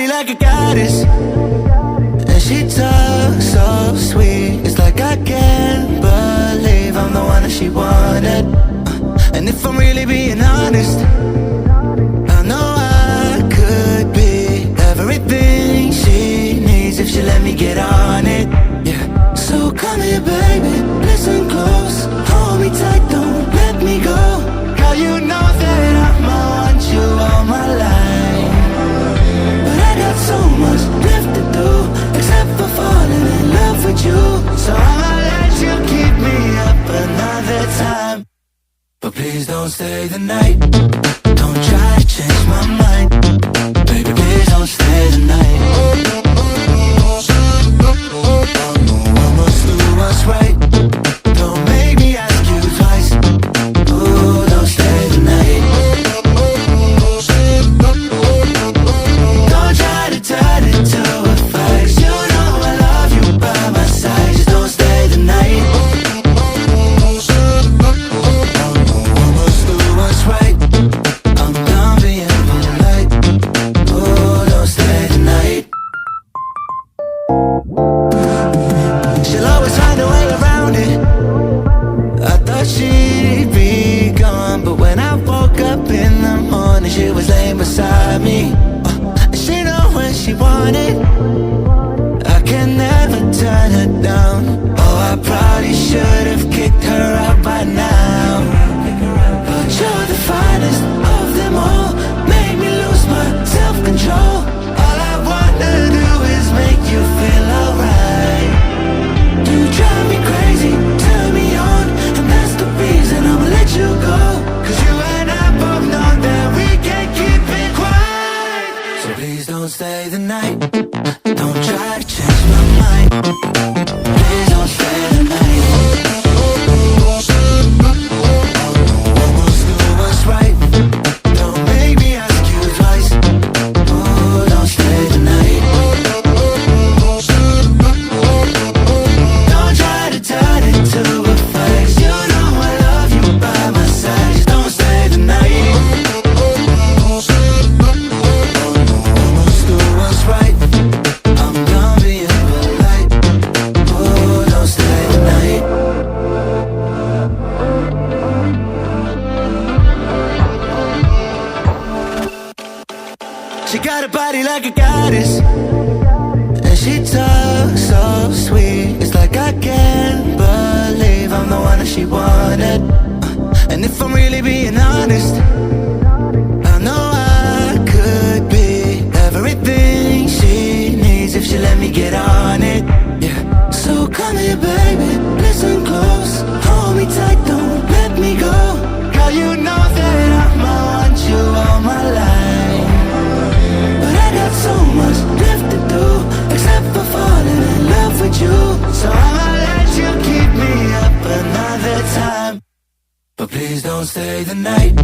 body like a goddess, and she talks so sweet. It's like I can't believe I'm the one that she wanted. And if I'm really being honest, I know I could be everything she needs if she let me get on it. Yeah. So come here, baby, listen close, hold me tight, don't let me go. Girl, you know that I'ma want you all my life, but I got so much left to do, except for falling in love with you. So I'ma let you keep me up another time, but please don't stay the night. Don't try to change my mind, baby, please don't stay the night. I must do what's right, don't make me ask you twice. Ooh, don't stay the night. Don't try to turn it to a fight, you know I love you by my side. Just don't stay the night. I must do what's right, I'm done being polite. Ooh, don't stay the night. She'll always find a way around it. I thought she'd be gone, but when I woke up in the morning, she was laying beside me. She know when she wanted, I can never turn her down. Oh, I probably should've kicked her out by now, but you're the finest of them all, made me lose my self-control. All I wanna do is make you feel alright. You drive me crazy, turn me on, and that's the reason I'ma let you go. Cause you and I both know that we can't keep it quiet. So please don't stay the night, don't try to change my mind. Please don't stay the night. I must do what's right, don't make me ask you twice. Oh, don't stay the night. Don't try to turn it to a fight, you know I love you by my side. Just don't stay the night. I must do what's right, I'm done being polite. Oh, don't stay the night. She got a body like a goddess, and she talks so sweet. It's like I can't believe I'm the one that she wanted. And if I'm really being honest, I know I could be everything she needs if she let me get on it. Yeah. So come here, baby, listen close, hold me tight, don't let me go. Girl, you know that I'ma want you all my life, but I got so much left to do, except for falling in love with you. So I'ma let you keep me up another time, but please don't stay the night.